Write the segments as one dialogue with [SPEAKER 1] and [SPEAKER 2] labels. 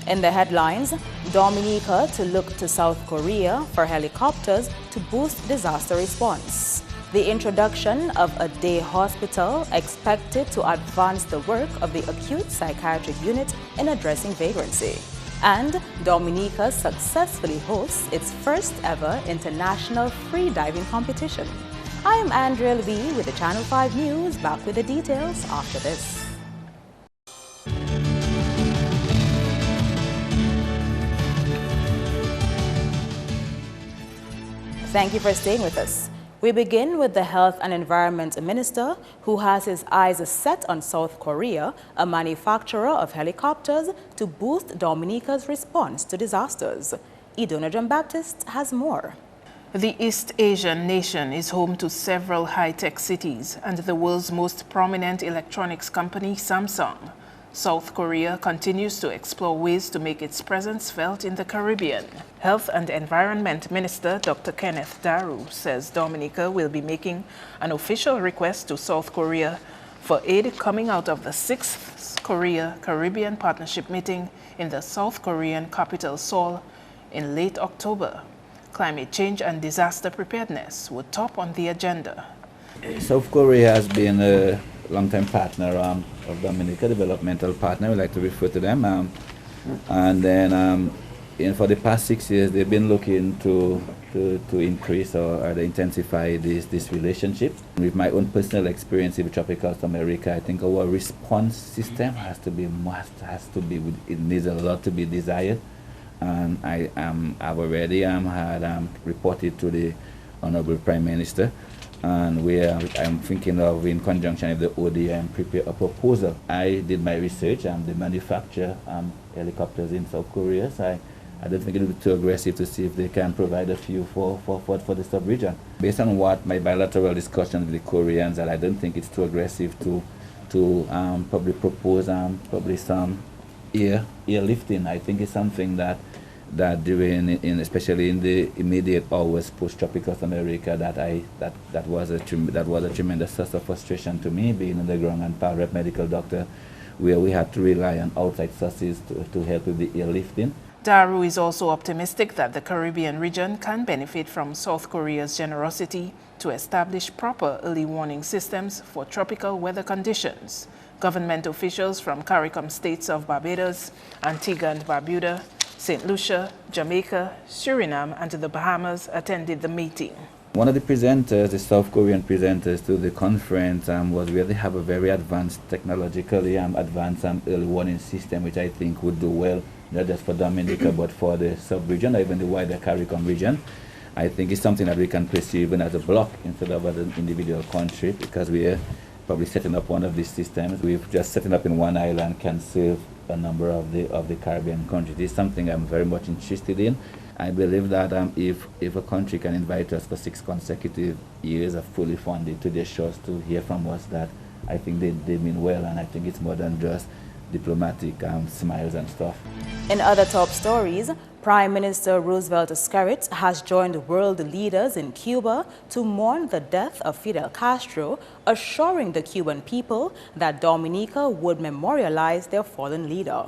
[SPEAKER 1] In the headlines, Dominica to look to South Korea for helicopters to boost disaster response. The introduction of a day hospital expected to advance the work of the acute psychiatric unit in addressing vagrancy. And Dominica successfully hosts its first ever international free diving competition. I am Andrea Lee with the Channel 5 News, back with the details after this. Thank you for staying with us. We begin with the Health and Environment Minister, who has his eyes set on South Korea, a manufacturer of helicopters, to boost Dominica's response to disasters. Idona John-Baptiste has more.
[SPEAKER 2] The East Asian nation is home to several high-tech cities and the world's most prominent electronics company, Samsung. South Korea continues to explore ways to make its presence felt in the Caribbean. Health and Environment Minister Dr. Kenneth Daru says Dominica will be making an official request to South Korea for aid coming out of the 6th Korea-Caribbean Partnership meeting in the South Korean capital Seoul in late October. Climate change and disaster preparedness were top on the agenda.
[SPEAKER 3] South Korea has been a long-time partner of Dominica, developmental partner, we like to refer to them. And then for the past 6 years, they've been looking to increase or intensify this relationship. With my own personal experience with tropical South America, I think our response system it needs a lot to be desired. And I've already had reported to the Honorable Prime Minister, and I'm thinking of, in conjunction with the ODM, prepare a proposal. I did my research, they manufacture helicopters in South Korea, so I don't think it would be too aggressive to see if they can provide a few for the sub-region. Based on what my bilateral discussions with the Koreans, that I don't think it's too aggressive to probably propose probably some airlifting. I think it's something that during, especially in the immediate hours post-tropical South America, that was a tremendous source of frustration to me, being on the ground and power medical doctor, where we had to rely on outside sources to help with the airlifting.
[SPEAKER 2] Daru is also optimistic that the Caribbean region can benefit from South Korea's generosity to establish proper early warning systems for tropical weather conditions. Government officials from CARICOM states of Barbados, Antigua and Barbuda, St. Lucia, Jamaica, Suriname, and the Bahamas attended the meeting.
[SPEAKER 3] One of the presenters, the South Korean presenters to the conference, was where they have a very advanced, technologically advanced early warning system, which I think would do well, not just for Dominica, but for the sub-region or even the wider CARICOM region. I think it's something that we can pursue even as a bloc instead of as an individual country, because we are probably setting up one of these systems. We've just setting up in one island can serve a number of the Caribbean countries. This is something I'm very much interested in. I believe that if a country can invite us for 6 consecutive years of fully funded to their shores to hear from us, that I think they mean well, and I think it's more than just diplomatic smiles and stuff.
[SPEAKER 1] In other top stories, Prime Minister Roosevelt Skerrit has joined world leaders in Cuba to mourn the death of Fidel Castro, assuring the Cuban people that Dominica would memorialize their fallen leader.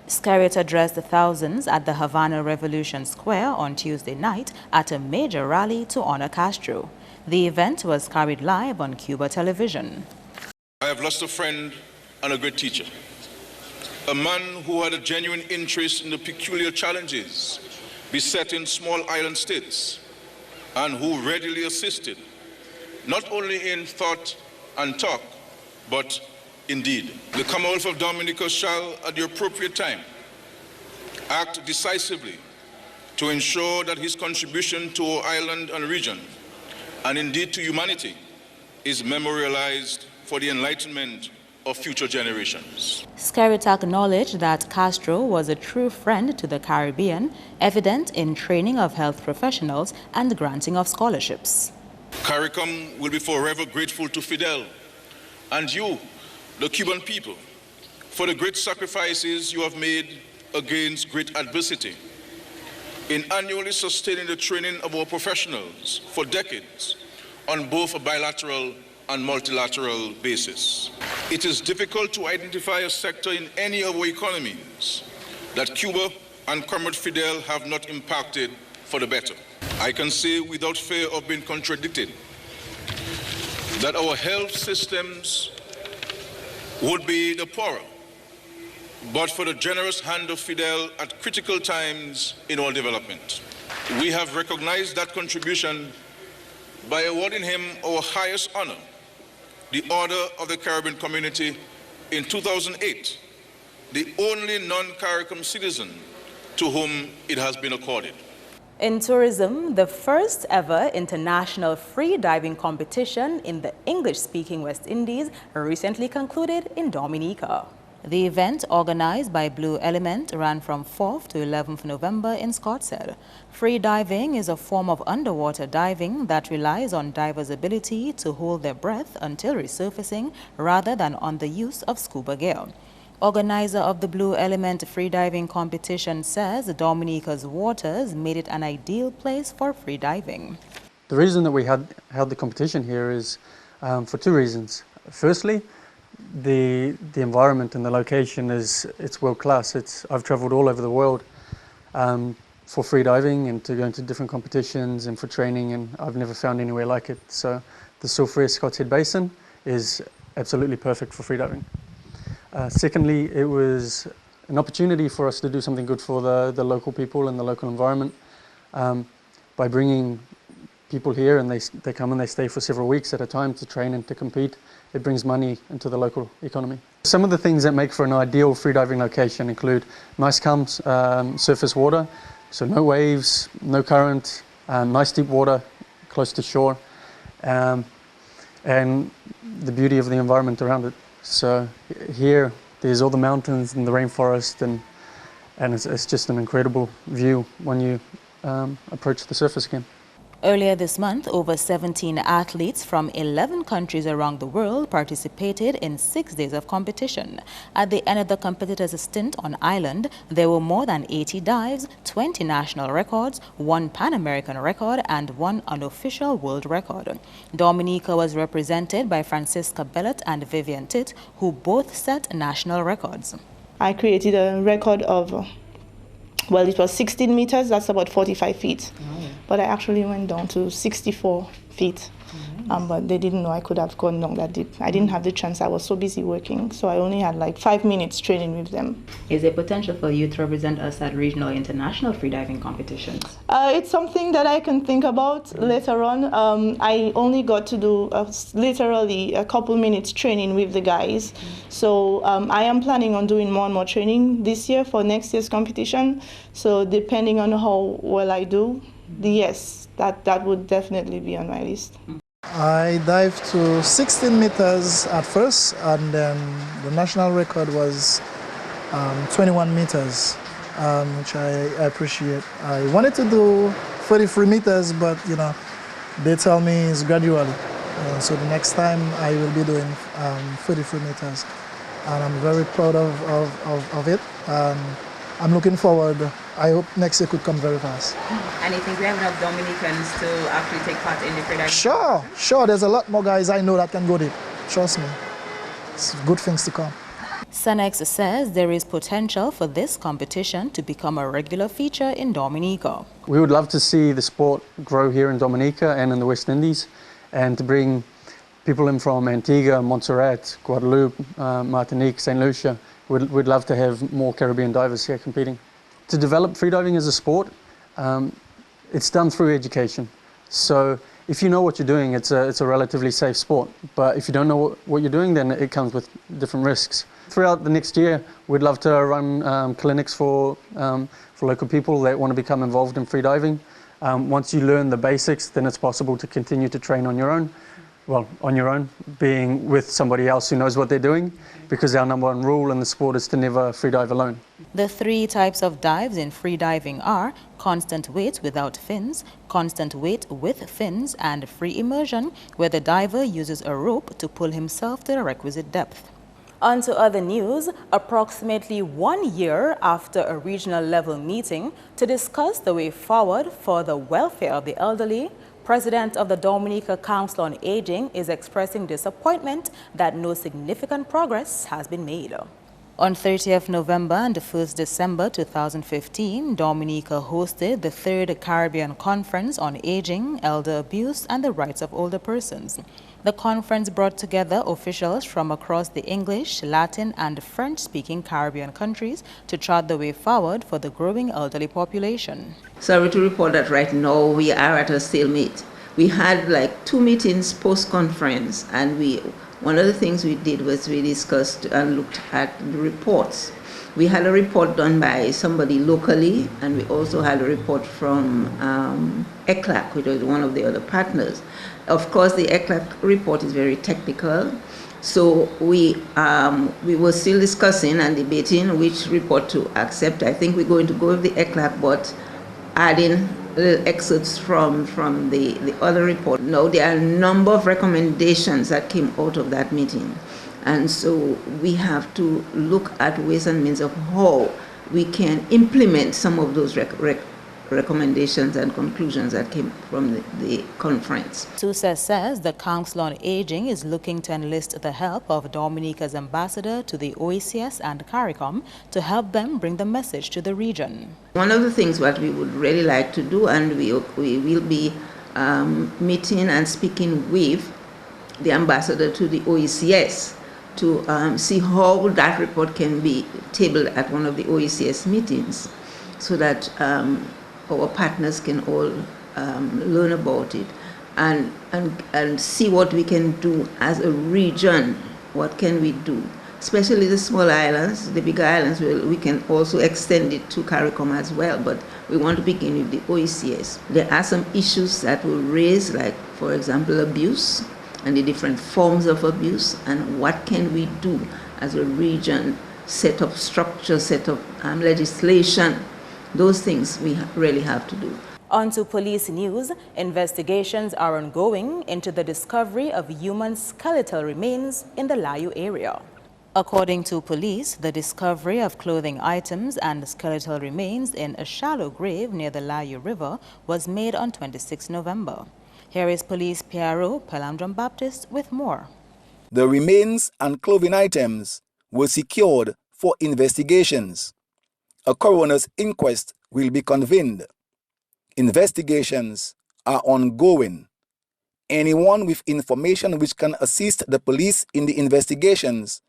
[SPEAKER 1] Skerrit addressed the thousands at the Havana Revolution Square on Tuesday night at a major rally to honor Castro. The event was carried live on Cuba television.
[SPEAKER 4] I have lost a friend and a great teacher. A man who had a genuine interest in the peculiar challenges besetting small island states, and who readily assisted, not only in thought and talk, but in deed. The Commonwealth of Dominica shall, at the appropriate time, act decisively to ensure that his contribution to our island and region, and indeed to humanity, is memorialized for the enlightenment of future generations.
[SPEAKER 1] Skerrit acknowledged that Castro was a true friend to the Caribbean, evident in training of health professionals and granting of scholarships.
[SPEAKER 4] CARICOM will be forever grateful to Fidel and you, the Cuban people, for the great sacrifices you have made against great adversity in annually sustaining the training of our professionals for decades on both a bilateral and multilateral basis. It is difficult to identify a sector in any of our economies that Cuba and Comrade Fidel have not impacted for the better. I can say without fear of being contradicted that our health systems would be the poorer, but for the generous hand of Fidel at critical times in our development. We have recognized that contribution by awarding him our highest honor, the Order of the Caribbean Community, in 2008, the only non-CARICOM citizen to whom it has been accorded.
[SPEAKER 1] In tourism, the first ever international free diving competition in the English-speaking West Indies recently concluded in Dominica. The event, organized by Blue Element, ran from 4th to 11th November in Scottsdale. Free diving is a form of underwater diving that relies on divers' ability to hold their breath until resurfacing rather than on the use of scuba gear. Organizer of the Blue Element freediving competition says Dominica's waters made it an ideal place for freediving.
[SPEAKER 5] The reason that we held the competition here is for two reasons. Firstly, the environment and the location it's world class. I've traveled all over the world for freediving and to go into different competitions and for training, and I've never found anywhere like it. So the Sulphur Scots Head Basin is absolutely perfect for freediving. Secondly, it was an opportunity for us to do something good for the local people and the local environment by bringing people here, and they come and they stay for several weeks at a time to train and to compete. It brings money into the local economy. Some of the things that make for an ideal freediving location include nice calm surface water, so no waves, no current, nice deep water close to shore, and the beauty of the environment around it. So here, there's all the mountains and the rainforest, and it's just an incredible view when you approach the surface again.
[SPEAKER 1] Earlier this month, over 17 athletes from 11 countries around the world participated in 6 days of competition. At the end of the competitors' stint on island, there were more than 80 dives, 20 national records, 1 Pan-American record, and 1 unofficial world record. Dominica was represented by Francisca Bellet and Vivian Titt, who both set national records.
[SPEAKER 6] I created a record of, well, it was 16 meters, that's about 45 feet. But I actually went down to 64 feet. But they didn't know I could have gone down that deep. I didn't have the chance. I was so busy working, so I only had like 5 minutes training with them.
[SPEAKER 1] Is there potential for you to represent us at regional international freediving competitions?
[SPEAKER 6] It's something that I can think about later on. I only got to do literally a couple minutes training with the guys. So I am planning on doing more and more training this year for next year's competition. So depending on how well I do, yes, that would definitely be on my list.
[SPEAKER 7] I dived to 16 meters at first, and then the national record was 21 meters, which I appreciate. I wanted to do 33 meters, but they tell me it's gradually. So the next time I will be doing 33 meters, and I'm very proud of it. I'm looking forward. I hope next year could come very fast.
[SPEAKER 1] And you think we have enough Dominicans to actually take part in the freediving?
[SPEAKER 7] Sure. There's a lot more guys I know that can go deep. Trust me. It's good things to come.
[SPEAKER 1] Senex says there is potential for this competition to become a regular feature in Dominica.
[SPEAKER 5] We would love to see the sport grow here in Dominica and in the West Indies, and to bring people in from Antigua, Montserrat, Guadeloupe, Martinique, St. Lucia. We'd love to have more Caribbean divers here competing. To develop freediving as a sport, it's done through education. So if you know what you're doing, it's a relatively safe sport. But if you don't know what you're doing, then it comes with different risks. Throughout the next year, we'd love to run clinics for local people that want to become involved in freediving. Once you learn the basics, then it's possible to continue to train on your own. Well, on your own, being with somebody else who knows what they're doing, because our number one rule in the sport is to never freedive alone.
[SPEAKER 1] The 3 types of dives in freediving are constant weight without fins, constant weight with fins, and free immersion, where the diver uses a rope to pull himself to the requisite depth. On to other news. Approximately 1 year after a regional level meeting to discuss the way forward for the welfare of the elderly, President of the Dominica Council on Aging is expressing disappointment that no significant progress has been made. On 30th November and 1st December 2015, Dominica hosted the 3rd Caribbean Conference on Aging, Elder Abuse, and the Rights of Older Persons. The conference brought together officials from across the English, Latin, and French-speaking Caribbean countries to chart the way forward for the growing elderly population.
[SPEAKER 8] Sorry to report that right now we are at a stalemate. We had like 2 meetings post-conference, and one of the things we did was we discussed and looked at the reports. We had a report done by somebody locally, and we also had a report from ECLAC, which was one of the other partners. Of course, the ECLAC report is very technical, so we were still discussing and debating which report to accept. I think we're going to go with the ECLAC, but adding little excerpts from the other report. Now, there are a number of recommendations that came out of that meeting. And so we have to look at ways and means of how we can implement some of those recommendations and conclusions that came from the conference.
[SPEAKER 1] Sousa says the Council on Aging is looking to enlist the help of Dominica's ambassador to the OECS and CARICOM to help them bring the message to the region.
[SPEAKER 8] One of the things that we would really like to do, and we will be meeting and speaking with the ambassador to the OECS to see how that report can be tabled at one of the OECS meetings, so that our partners can all learn about it and see what we can do as a region. What can we do? Especially the small islands, the bigger islands, we can also extend it to CARICOM as well, but we want to begin with the OECS. There are some issues that will raise, like, for example, abuse and the different forms of abuse, and what can we do as a region, set up structure, set up legislation. Those things we really have to do.
[SPEAKER 1] On to police news. Investigations are ongoing into the discovery of human skeletal remains in the Layu area. According to police, the discovery of clothing items and skeletal remains in a shallow grave near the Layu River was made on 26 November. Here is Police PRO Pelamdrum Baptist with more.
[SPEAKER 9] The remains and clothing items were secured for investigations. A coroner's inquest will be convened. Investigations are ongoing. Anyone with information which can assist the police in the investigations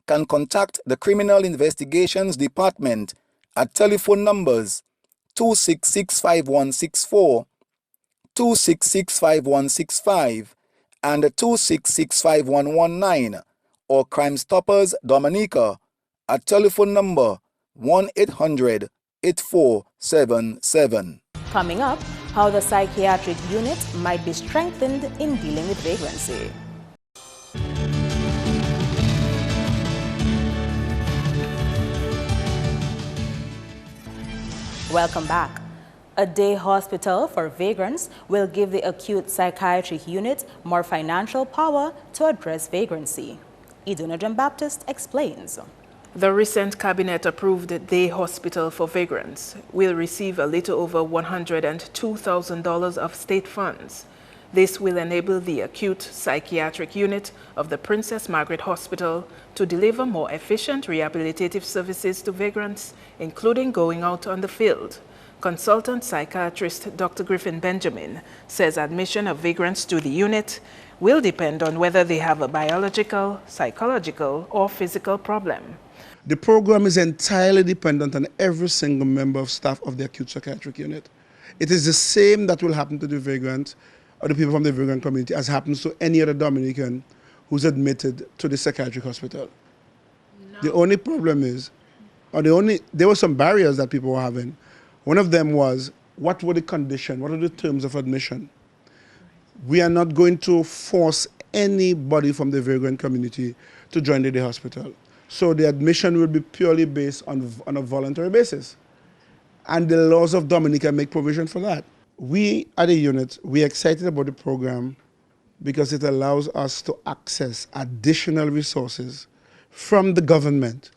[SPEAKER 9] can contact the Criminal Investigations Department at telephone numbers 2665164, 2665165, and 2665119, or Crime Stoppers Dominica at telephone number 1-800-8477.
[SPEAKER 1] Coming up, how the psychiatric unit might be strengthened in dealing with vagrancy. Welcome back. A day hospital for vagrants will give the acute psychiatric unit more financial power to address vagrancy. Iduna Baptist explains.
[SPEAKER 2] The recent cabinet-approved day hospital for vagrants will receive a little over $102,000 of state funds. This will enable the acute psychiatric unit of the Princess Margaret Hospital to deliver more efficient rehabilitative services to vagrants, including going out on the field. Consultant psychiatrist Dr. Griffin Benjamin says admission of vagrants to the unit will depend on whether they have a biological, psychological, or physical problem.
[SPEAKER 10] The program is entirely dependent on every single member of staff of the acute psychiatric unit. It is the same that will happen to the vagrant or the people from the vagrant community as happens to any other Dominican who's admitted to the psychiatric hospital. No. The only problem is, there were some barriers that people were having. One of them was, what were the conditions? What are the terms of admission? We are not going to force anybody from the vagrant community to join the day hospital. So the admission will be purely based on a voluntary basis. And the laws of Dominica make provision for that. We at the unit, we're excited about the program because it allows us to access additional resources from the government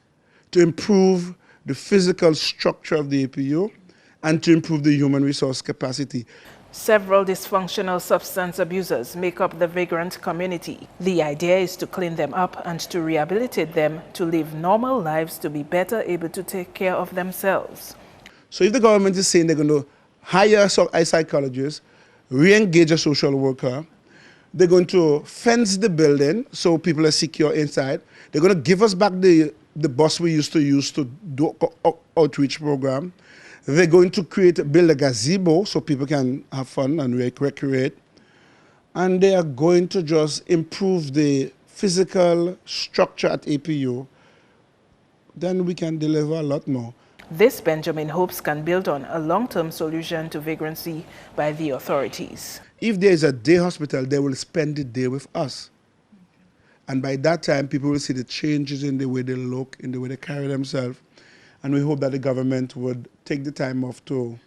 [SPEAKER 10] to improve the physical structure of the APU and to improve the human resource capacity.
[SPEAKER 2] Several dysfunctional substance abusers make up the vagrant community. The idea is to clean them up and to rehabilitate them to live normal lives, to be better able to take care of themselves.
[SPEAKER 10] So if the government is saying they're going to hire a psychologist, re-engage a social worker, they're going to fence the building so people are secure inside, they're going to give us back the bus we used to use to do outreach program. They're going to build a gazebo so people can have fun and recreate. And they are going to just improve the physical structure at APU. Then we can deliver a lot more.
[SPEAKER 2] This, Benjamin hopes, can build on a long-term solution to vagrancy by the authorities.
[SPEAKER 10] If there is a day hospital, they will spend the day with us. And by that time, people will see the changes in the way they look, in the way they carry themselves. And we hope that the government would take the time off to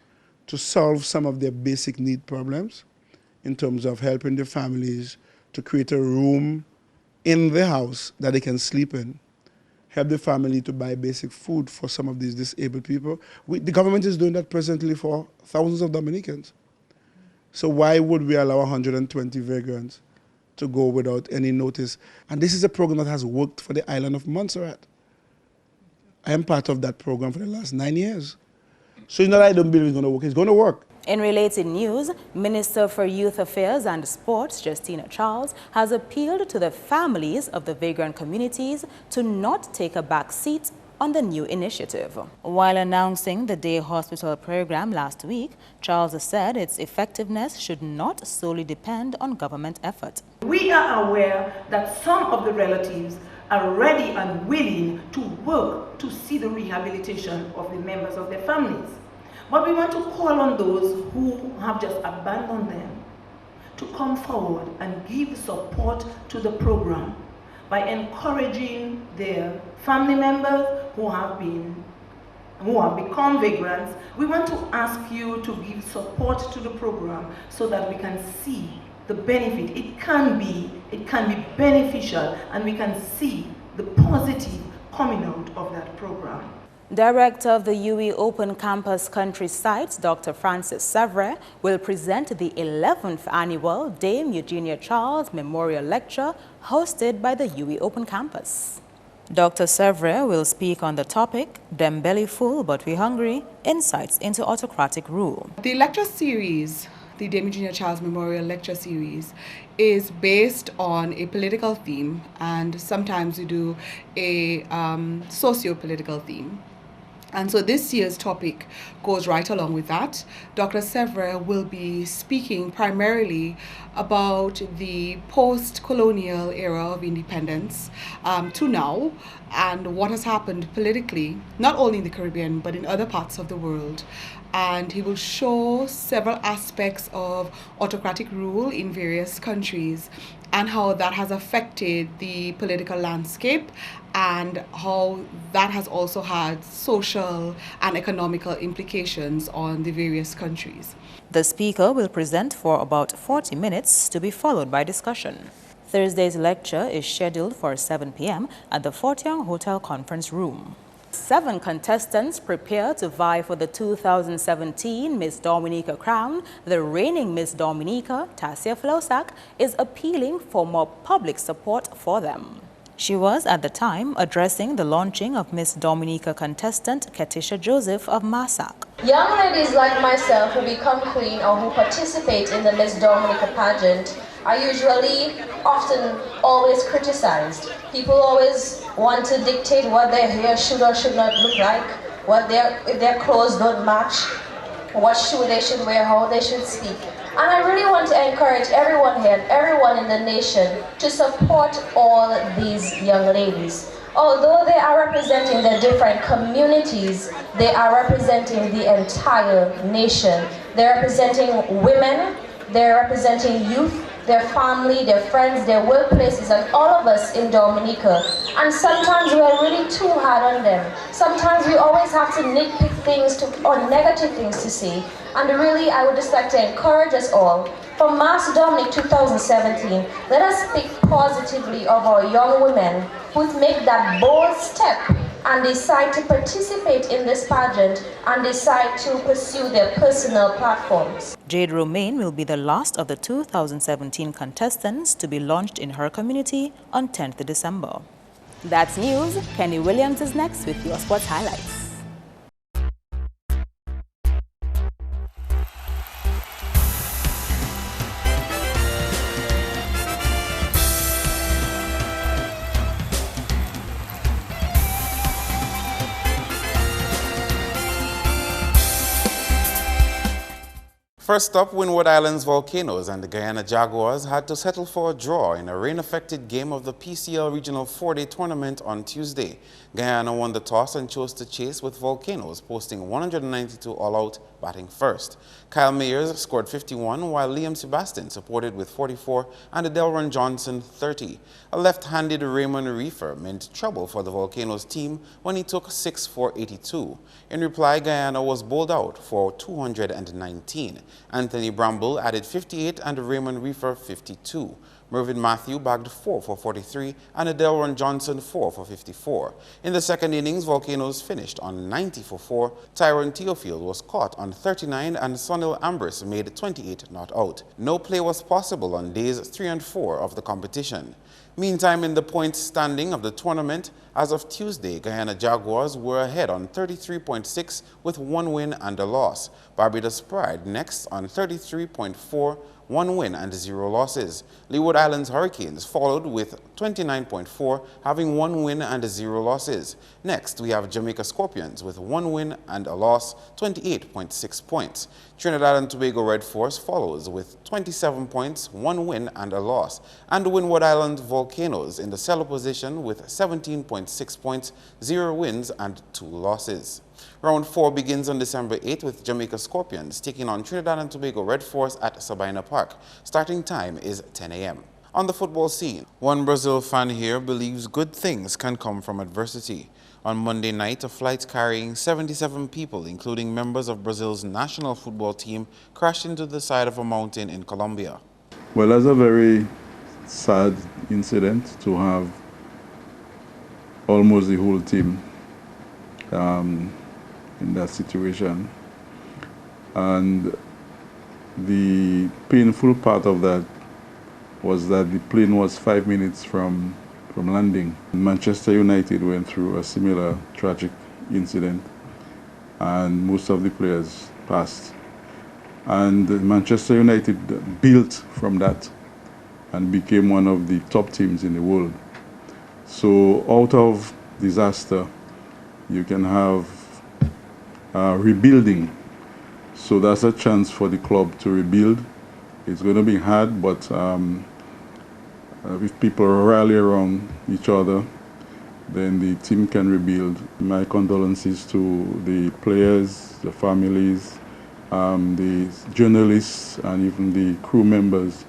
[SPEAKER 10] solve some of their basic need problems in terms of helping the families to create a room in the house that they can sleep in, help the family to buy basic food for some of these disabled people. The government is doing that presently for thousands of Dominicans. So why would we allow 120 vagrants to go without any notice? And this is a program that has worked for the island of Montserrat. I am part of that program for the last 9 years. So it's not that I don't believe it's going to work, it's going to work.
[SPEAKER 1] In related news, Minister for Youth Affairs and Sports, Justina Charles, has appealed to the families of the vagrant communities to not take a back seat on the new initiative. While announcing the day hospital program last week, Charles said its effectiveness should not solely depend on government effort.
[SPEAKER 11] We are aware that some of the relatives are ready and willing to work to see the rehabilitation of the members of their families. But we want to call on those who have just abandoned them to come forward and give support to the program by encouraging their family members who have become vagrants. We want to ask you to give support to the program so that we can see the benefit. It can be beneficial, and we can see the positive coming out of that program.
[SPEAKER 1] Director of the UE Open Campus Country Sites, Dr. Francis Savre, will present the 11th annual Dame Eugenia Charles Memorial Lecture hosted by the UE Open Campus. Dr. Savre will speak on the topic, Them Belly Full But We Hungry, Insights into Autocratic Rule.
[SPEAKER 12] The lecture series, the Dame Eugenia Charles Memorial Lecture Series, is based on a political theme, and sometimes we do a socio-political theme. And so this year's topic goes right along with that. Dr. Sevre will be speaking primarily about the post-colonial era of independence to now, and what has happened politically, not only in the Caribbean, but in other parts of the world. And he will show several aspects of autocratic rule in various countries and how that has affected the political landscape and how that has also had social and economical implications on the various countries.
[SPEAKER 1] The speaker will present for about 40 minutes to be followed by discussion. Thursday's lecture is scheduled for 7 p.m. at the Fort Young Hotel Conference Room. 7 contestants prepare to vie for the 2017 Miss Dominica crown. The reigning Miss Dominica, Tassia Flosak, is appealing for more public support for them. She was, at the time, addressing the launching of Miss Dominica contestant Ketisha Joseph of Massac.
[SPEAKER 13] Young ladies like myself who become queen or who participate in the Miss Dominica pageant are usually always criticized. People always want to dictate what their hair should or should not look like, if their clothes don't match, what shoe they should wear, how they should speak. And I really want to encourage everyone here and everyone in the nation to support all these young ladies. Although they are representing the different communities, they are representing the entire nation. They're representing women, they're representing youth, their family, their friends, their workplaces, and all of us in Dominica. And sometimes we are really too hard on them. Sometimes we always have to nitpick things or negative things to say. And really, I would just like to encourage us all. For Mass Dominic 2017, let us speak positively of our young women who make that bold step and decide to participate in this pageant and decide to pursue their personal platforms.
[SPEAKER 1] Jade Romaine will be the last of the 2017 contestants to be launched in her community on 10th December. That's news. Kenny Williams is next with your sports highlights.
[SPEAKER 14] First up, Windward Island's Volcanoes and the Guyana Jaguars had to settle for a draw in a rain-affected game of the PCL Regional 4-Day Tournament on Tuesday. Guyana won the toss and chose to chase, with Volcanoes posting 192 all-out, batting first. Kyle Mayers scored 51, while Liam Sebastian supported with 44 and Delron Johnson 30. A left-handed Raymond Reefer meant trouble for the Volcanoes team when he took 6 for 82. In reply, Guyana was bowled out for 219. Anthony Bramble added 58 and Raymond Reefer 52. Mervyn Matthew bagged 4 for 43 and Delron Johnson 4 for 54. In the second innings, Volcanoes finished on 90 for 4. Tyrone Theofield was caught on 39 and Sonil Ambrose made 28 not out. No play was possible on days 3 and 4 of the competition. Meantime, in the points standing of the tournament, as of Tuesday, Guyana Jaguars were ahead on 33.6 with 1 win and a loss. Barbados Pride next on 33.4, 1 win and 0 losses. Leeward Islands Hurricanes followed with 29.4, having 1 win and 0 losses. Next, we have Jamaica Scorpions with 1 win and a loss, 28.6 points. Trinidad and Tobago Red Force follows with 27 points, 1 win and a loss. And Windward Island Volcanoes in the cellar position with 17.6 points, 0 wins and 2 losses. Round 4 begins on December 8th with Jamaica Scorpions taking on Trinidad and Tobago Red Force at Sabina Park. Starting time is 10 a.m. On the football scene, one Brazil fan here believes good things can come from adversity. On Monday night, a flight carrying 77 people, including members of Brazil's national football team, crashed into the side of a mountain in Colombia.
[SPEAKER 15] Well, that's a very sad incident to have almost the whole team in that situation. And the painful part of that was that the plane was 5 minutes from landing. Manchester United went through a similar tragic incident and most of the players passed. And Manchester United built from that and became one of the top teams in the world. So out of disaster, you can have rebuilding. So that's a chance for the club to rebuild. It's going to be hard, but if people rally around each other, then the team can rebuild. My condolences to the players, the families, the journalists, and even the crew members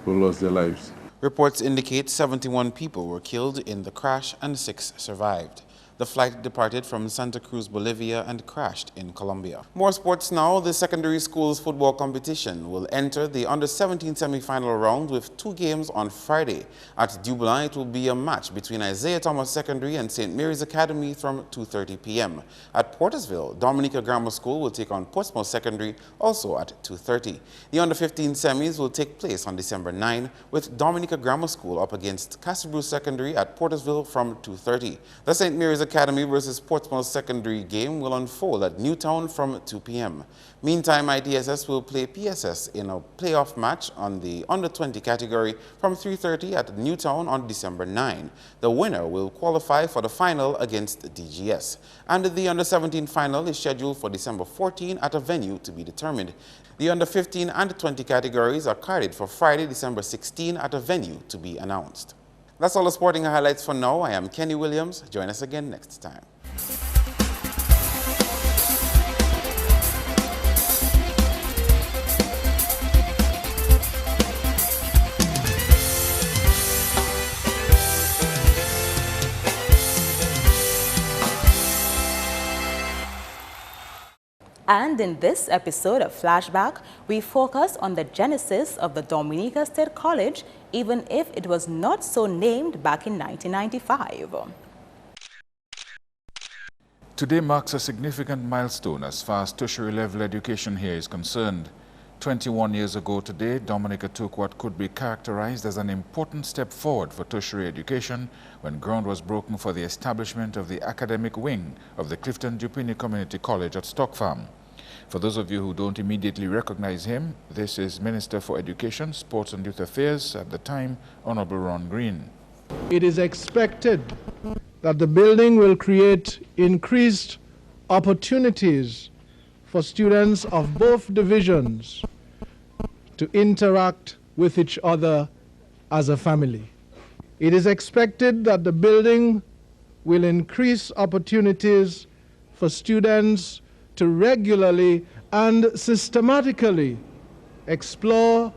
[SPEAKER 15] who lost their lives.
[SPEAKER 14] Reports indicate 71 people were killed in the crash and 6 survived. The flight departed from Santa Cruz, Bolivia and crashed in Colombia. More sports now. The secondary schools football competition will enter the under-17 semi-final round with 2 games on Friday. At Dublin, it will be a match between Isaiah Thomas Secondary and St. Mary's Academy from 2:30 p.m. At Portersville, Dominica Grammar School will take on Portsmouth Secondary, also at 2:30. The under-15 semis will take place on December 9, with Dominica Grammar School up against Castlebrew Secondary at Portersville from 2:30. The St. Mary's Academy versus Portsmouth Secondary game will unfold at Newtown from 2 p.m. Meantime, IDSS will play PSS in a playoff match on the under-20 category from 3:30 at Newtown on December 9. The winner will qualify for the final against DGS. And the under-17 final is scheduled for December 14 at a venue to be determined. The under-15 and 20 categories are carded for Friday, December 16 at a venue to be announced. That's all the sporting highlights for now. I am Kenny Williams. Join us again next time.
[SPEAKER 1] And in this episode of Flashback, we focus on the genesis of the Dominica State College, even if it was not so named back in 1995.
[SPEAKER 16] Today marks a significant milestone as far as tertiary level education here is concerned. 21 years ago today, Dominica took what could be characterized as an important step forward for tertiary education when ground was broken for the establishment of the academic wing of the Clifton Dupini Community College at Stock Farm. For those of you who don't immediately recognize him, this is Minister for Education, Sports and Youth Affairs at the time, Honorable Ron Green.
[SPEAKER 17] It is expected that the building will create increased opportunities for students of both divisions to interact with each other as a family. It is expected that the building will increase opportunities for students to regularly and systematically explore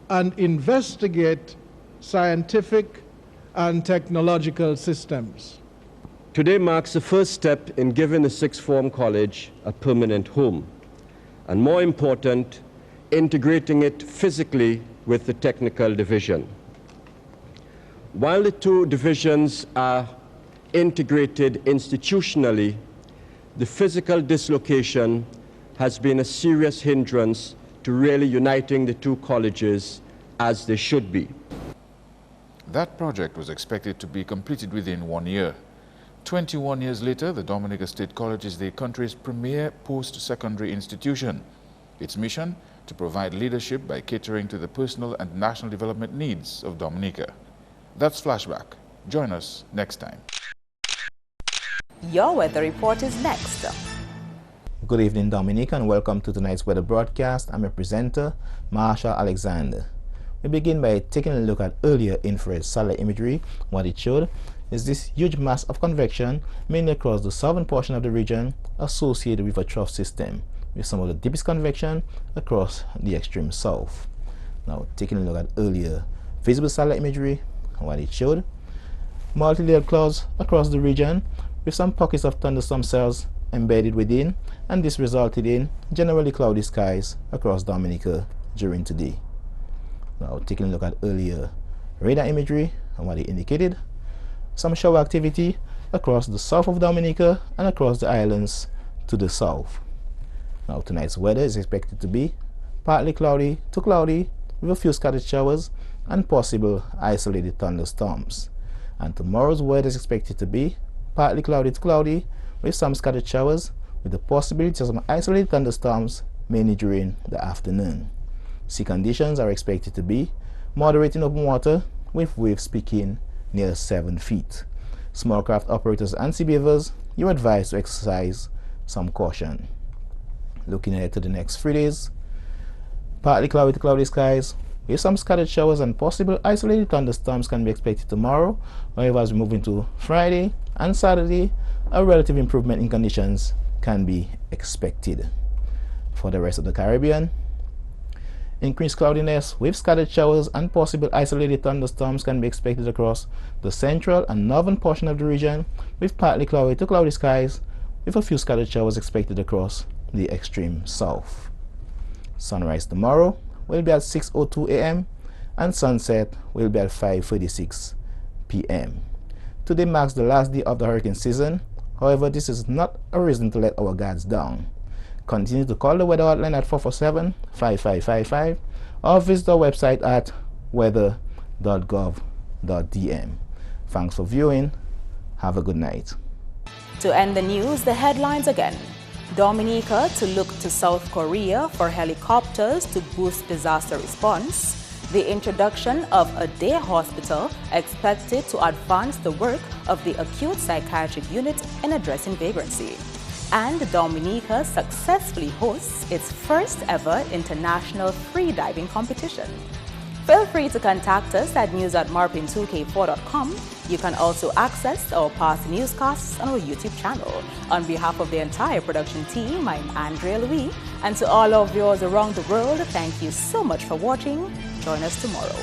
[SPEAKER 17] and investigate scientific and technological systems.
[SPEAKER 18] Today marks the first step in giving the sixth form college a permanent home, and more important, integrating it physically with the technical division. While the two divisions are integrated institutionally, the physical dislocation has been a serious hindrance to really uniting the two colleges as they should be.
[SPEAKER 16] That project was expected to be completed within 1 year. 21 years later, the Dominica State College is the country's premier post-secondary institution. Its mission, to provide leadership by catering to the personal and national development needs of Dominica. That's Flashback. Join us next time.
[SPEAKER 1] Your weather report is next.
[SPEAKER 19] Good evening, Dominica, and welcome to tonight's weather broadcast. I'm your presenter, Marshall Alexander. We begin by taking a look at earlier infrared satellite imagery. What it showed is this huge mass of convection, mainly across the southern portion of the region, associated with a trough system, with some of the deepest convection across the extreme south. Now, taking a look at earlier visible satellite imagery, what it showed, multi-layered clouds across the region, with some pockets of thunderstorm cells embedded within, and this resulted in generally cloudy skies across Dominica during today. Now, taking a look at earlier radar imagery and what it indicated, some shower activity across the south of Dominica and across the islands to the south. Now, tonight's weather is expected to be partly cloudy to cloudy with a few scattered showers and possible isolated thunderstorms. And tomorrow's weather is expected to be partly cloudy to cloudy with some scattered showers with the possibility of some isolated thunderstorms mainly during the afternoon. Sea conditions are expected to be moderate in open water with waves peaking near 7 feet. Small craft operators and sea beavers, you are advised to exercise some caution. Looking ahead to the next 3 days, partly cloudy to cloudy skies with some scattered showers and possible isolated thunderstorms can be expected tomorrow. However, as we move into Friday and Saturday, a relative improvement in conditions can be expected. For the rest of the Caribbean, increased cloudiness with scattered showers and possible isolated thunderstorms can be expected across the central and northern portion of the region, with partly cloudy to cloudy skies with a few scattered showers expected across the extreme south. Sunrise tomorrow will be at 6:02 a.m. and sunset will be at 5:36 p.m. Today marks the last day of the hurricane season. However, this is not a reason to let our guards down. Continue to call the weather hotline at 447-5555 or visit our website at weather.gov.dm. Thanks for viewing. Have a good night.
[SPEAKER 1] To end the news, the headlines again. Dominica to look to South Korea for helicopters to boost disaster response. The introduction of a day hospital expected to advance the work of the acute psychiatric unit in addressing vagrancy. And Dominica successfully hosts its first ever international free diving competition. Feel free to contact us at news@MarpinNews30thNov2k16. You can also access our past newscasts on our YouTube channel. On behalf of the entire production team, I'm Andrea Louis, and to all our viewers around the world, thank you so much for watching. Join us tomorrow.